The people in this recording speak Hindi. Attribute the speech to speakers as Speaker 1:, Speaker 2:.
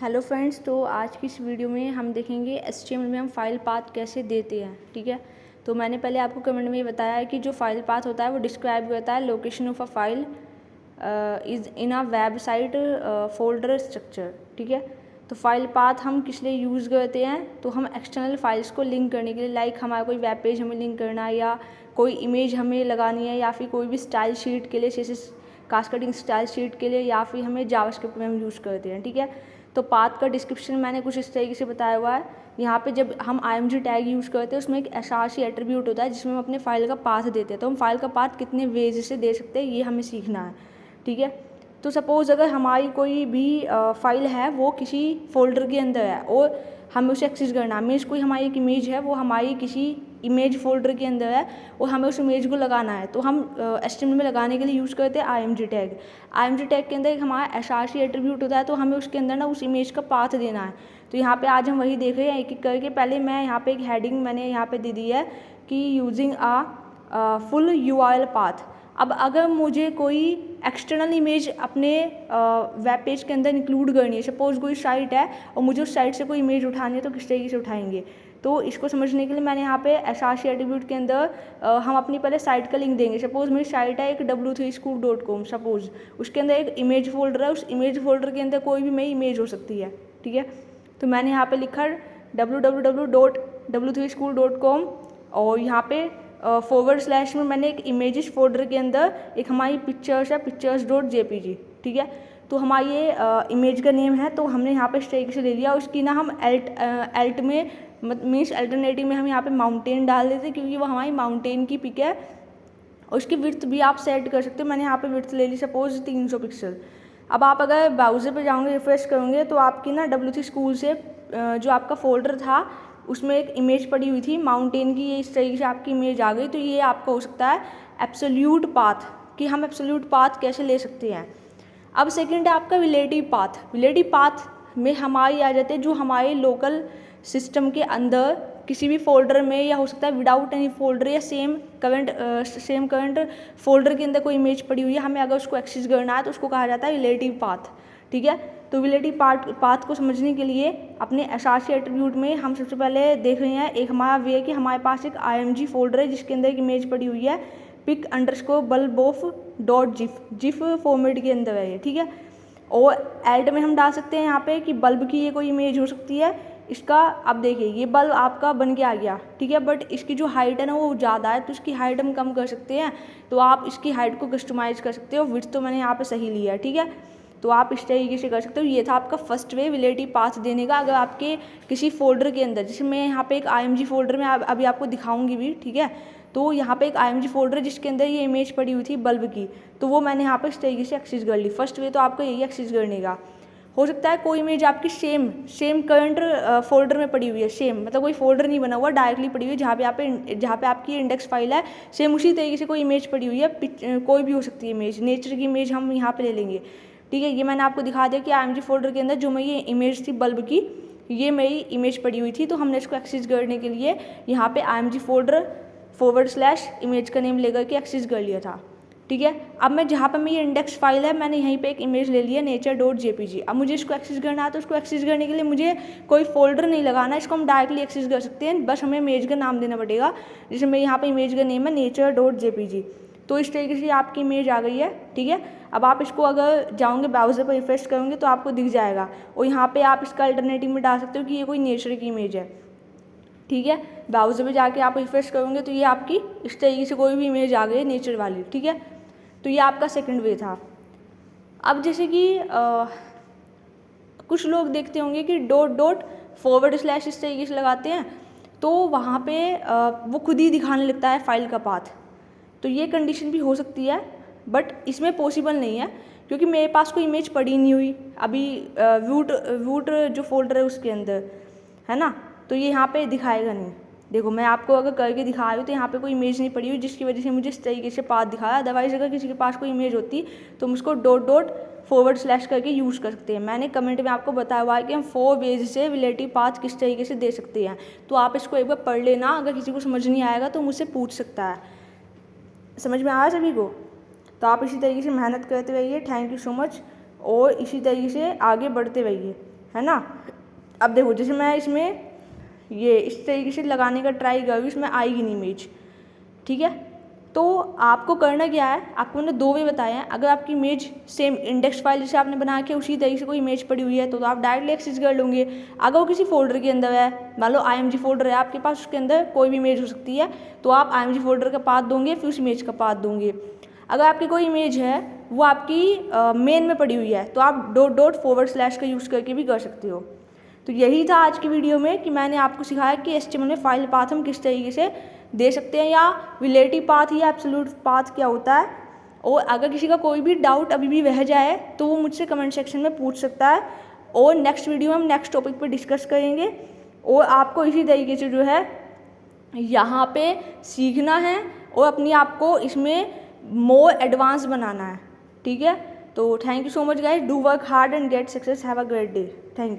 Speaker 1: हेलो फ्रेंड्स, तो आज की इस वीडियो में हम देखेंगे HTML में हम फाइल पाथ कैसे देते हैं। ठीक है, तो मैंने पहले आपको कमेंट में ये बताया है कि जो फाइल पाथ होता है वो डिस्क्राइब करता है location of a file is in a website folder structure. ठीक है, तो फाइल पाथ हम किस लिए यूज़ करते हैं, तो हम एक्सटर्नल फाइल्स को लिंक करने के लिए, लाइक हमारा कोई वेब पेज हमें लिंक करना है या कोई इमेज हमें लगानी है या फिर कोई भी स्टाइल शीट के लिए, जैसे कास्केडिंग स्टाइल शीट के लिए, या फिर हमें जावास्क्रिप्ट में हम यूज़ करते हैं। ठीक है, तो पाथ का डिस्क्रिप्शन मैंने कुछ इस तरीके से बताया हुआ है। यहाँ पे जब हम img टैग यूज़ करते हैं उसमें एक src एट्रीब्यूट होता है जिसमें हम अपने फाइल का पाथ देते हैं। तो हम फाइल का पाथ कितने वेज से दे सकते हैं ये हमें सीखना है। ठीक है, तो सपोज़ अगर हमारी कोई भी फाइल है वो किसी फोल्डर के अंदर है और हमें उसे एक्सेस करना है, मीन्स कोई हमारी एक इमेज है वो हमारी किसी इमेज फोल्डर के अंदर है और हमें उस इमेज को लगाना है, तो हम HTML में लगाने के लिए यूज़ करते हैं img टैग। img टैग के अंदर एक हमारा src एट्रीब्यूट होता है, तो हमें उसके अंदर ना उस इमेज का पाथ देना है। तो यहाँ पे आज हम वही देख रहे हैं एक एक करके। पहले मैं यहाँ पे एक हेडिंग मैंने यहाँ पे दे दी है कि यूजिंग आ फुल URL पाथ। अब अगर मुझे कोई एक्सटर्नल इमेज अपने वेब पेज के अंदर इंक्लूड करनी है, सपोज कोई साइट है और मुझे उस साइट से कोई इमेज उठानी है, तो किस तरीके से उठाएंगे। तो इसको समझने के लिए मैंने यहाँ पे src एट्रीब्यूट के अंदर हम अपनी पहले साइट का लिंक देंगे। सपोज मेरी साइट है एक w3school.com, सपोज उसके अंदर एक इमेज फोल्डर है, उस इमेज फोल्डर के अंदर कोई भी मेरी इमेज हो सकती है। ठीक है, तो मैंने यहाँ पे लिखा www.w3school.com और यहाँ पे / में मैंने एक इमेजेस फोल्डर के अंदर एक हमारी पिक्चर्स है pictures.jpg। ठीक है, तो हमारी ये इमेज का नेम है, तो हमने यहाँ पे इस तरीके से ले लिया। उसकी ना हम एल्ट में मीन्स अल्टरनेटिव में हम यहाँ पे माउंटेन डाल देते क्योंकि वो हमारी माउंटेन की पिक है। और उसकी विड्थ भी आप सेट कर सकते हो। मैंने यहाँ पे विड्थ ले ली सपोज 300 पिक्सल। अब आप अगर ब्राउज़र पे जाओगे, रिफ्रेश करोगे, तो आपकी ना W3 स्कूल से जो आपका फोल्डर था उसमें एक इमेज पड़ी हुई थी माउंटेन की, ये इस तरीके से आपकी इमेज आ गई। तो ये आपका हो सकता है एब्सोल्यूट पाथ, कि हम एब्सोल्यूट पाथ कैसे ले सकते हैं। अब सेकंड है आपका रिलेटिव पाथ। रिलेटिव पाथ में हमारी आ जाते हैं जो हमारे लोकल सिस्टम के अंदर किसी भी फोल्डर में, या हो सकता है विदाउट एनी फोल्डर, या सेम करंट फोल्डर के अंदर कोई इमेज पड़ी हुई है, हमें अगर उसको एक्सेस करना है तो उसको कहा जाता है रिलेटिव पाथ। ठीक है, तो रिलेटिव पाथ को समझने के लिए अपने src एट्रीब्यूट में हम सबसे पहले देख रहे हैं एक हमारा वे है कि हमारे पास एक img फोल्डर है जिसके अंदर एक इमेज पड़ी हुई है pic_bulb_of.gif फॉर्मेट के अंदर है ये। ठीक है, और एल्ट में हम डाल सकते हैं यहाँ पे कि बल्ब की ये कोई इमेज हो सकती है। इसका अब देखिए ये बल्ब आपका बन के आ गया। ठीक है, बट इसकी जो हाइट है ना वो ज़्यादा है, तो इसकी हाइट हम कम कर सकते हैं। तो आप इसकी हाइट को कस्टमाइज़ कर सकते हो। विड्थ तो मैंने यहाँ पे सही लिया है। ठीक है, तो आप इस तरीके से कर सकते हो। ये था आपका फर्स्ट वे रिलेटिव पाथ देने का। अगर आपके किसी फोल्डर के अंदर, जैसे मैं यहाँ पे एक img फोल्डर में अभी आपको दिखाऊंगी भी। ठीक है, तो यहाँ पे एक img फोल्डर जिसके अंदर ये इमेज पड़ी हुई थी बल्ब की, तो वो मैंने यहाँ पे इस तरीके से एक्सेस कर ली। फर्स्ट वे तो आपका यही एक्सेस करने का। हो सकता है कोई इमेज आपकी सेम करंट फोल्डर में पड़ी हुई है, सेम मतलब कोई फोल्डर नहीं बना हुआ, डायरेक्टली पड़ी हुई है जहाँ पे आपकी इंडेक्स फाइल है, सेम उसी तरीके से कोई इमेज पड़ी हुई है। कोई भी हो सकती है इमेज, नेचर की इमेज हम यहाँ पे ले लेंगे। ठीक है, ये मैंने आपको दिखा दिया कि img फोल्डर के अंदर जो मेरी इमेज थी बल्ब की, ये मेरी इमेज पड़ी हुई थी। तो हमने इसको एक्सेस करने के लिए यहाँ पे img फोल्डर / इमेज का नेम लेकर के एक्सेस कर लिया था। ठीक है, अब मैं जहाँ पे मेरी इंडेक्स फाइल है मैंने यहीं पे एक इमेज ले लिया nature.jpg। अब मुझे इसको एक्सेस करना है, तो इसको एक्सेस करने के लिए मुझे कोई फोल्डर नहीं लगाना, इसको हम डायरेक्टली एक्सेस कर सकते हैं। बस हमें इमेज का नाम देना पड़ेगा, जैसे मैं यहाँ पे इमेज का नेम है nature.jpg। तो इस तरीके से आपकी इमेज आ गई है। ठीक है, अब आप इसको अगर जाओगे ब्राउज़र पर रिफ्रेश करोगे तो आपको दिख जाएगा, और यहाँ पर आप इसका अल्टरनेटिव में डाल सकते हो कि ये कोई नेचर की इमेज है। ठीक है, ब्राउज़र में जाके आप रिफ्रेश करोगे तो ये आपकी इस तरीके से कोई भी इमेज आ गई नेचर वाली। ठीक है, तो ये आपका सेकंड वे था। अब जैसे कि कुछ लोग देखते होंगे कि .. / इस तरीके से लगाते हैं, तो वहाँ पे वो खुद ही दिखाने लगता है फाइल का पाथ। तो ये कंडीशन भी हो सकती है, बट इसमें पॉसिबल नहीं है क्योंकि मेरे पास कोई इमेज पड़ी नहीं हुई अभी रूट जो फोल्डर है उसके अंदर, है ना। तो ये यहाँ पे दिखाएगा नहीं। देखो मैं आपको अगर करके दिखा रही हूँ तो यहाँ पे कोई इमेज नहीं पड़ी हुई, जिसकी वजह से मुझे इस तरीके से पाथ दिखाया। अदरवाइज अगर किसी के पास कोई इमेज होती तो हम उसको .. / करके यूज़ कर सकते हैं। मैंने कमेंट में आपको बताया हुआ है कि हम 4 वेज से रिलेटिव पाथ किस तरीके से दे सकते हैं। तो आप इसको एक बार पढ़ लेना, अगर किसी को समझ नहीं आएगा तो मुझसे पूछ सकता है। समझ में आया सभी को? तो आप इसी तरीके से मेहनत करते रहिए। थैंक यू सो मच, और इसी तरीके से आगे बढ़ते रहिए। है ना। अब देखो जैसे मैं इसमें ये इस तरीके से लगाने का ट्राई कर रही हूँ, इसमें आएगी नहीं इमेज, ठीक है। तो आपको करना क्या है, आपको मैंने 2 वे बताए हैं। अगर आपकी इमेज सेम इंडेक्स फाइल जैसे आपने बना के उसी तरीके से कोई इमेज पड़ी हुई है तो आप डायरेक्टली एक्सेस कर लोगे। अगर वो किसी फोल्डर के अंदर है, मान लो IMG फोल्डर है आपके पास, उसके अंदर कोई भी इमेज हो सकती है, तो आप IMG फोल्डर का पाथ दोगे, फिर उस इमेज का पाथ दोगे। अगर आपकी कोई इमेज है वो आपकी मेन में पड़ी हुई है तो आप // का यूज़ करके भी कर सकते हो। तो यही था आज की वीडियो में कि मैंने आपको सिखाया कि HTML में फाइल पाथ हम किस तरीके से दे सकते हैं, या रिलेटिव पाथ या एब्सोल्यूट पाथ क्या होता है। और अगर किसी का कोई भी डाउट अभी भी रह जाए तो वो मुझसे कमेंट सेक्शन में पूछ सकता है, और नेक्स्ट वीडियो में हम नेक्स्ट टॉपिक पर डिस्कस करेंगे। और आपको इसी तरीके से जो है यहाँ पे सीखना है और अपनी आप को इसमें मोर एडवांस बनाना है, ठीक है। तो thank you so much guys, do work hard and get success, have a great day, thank you.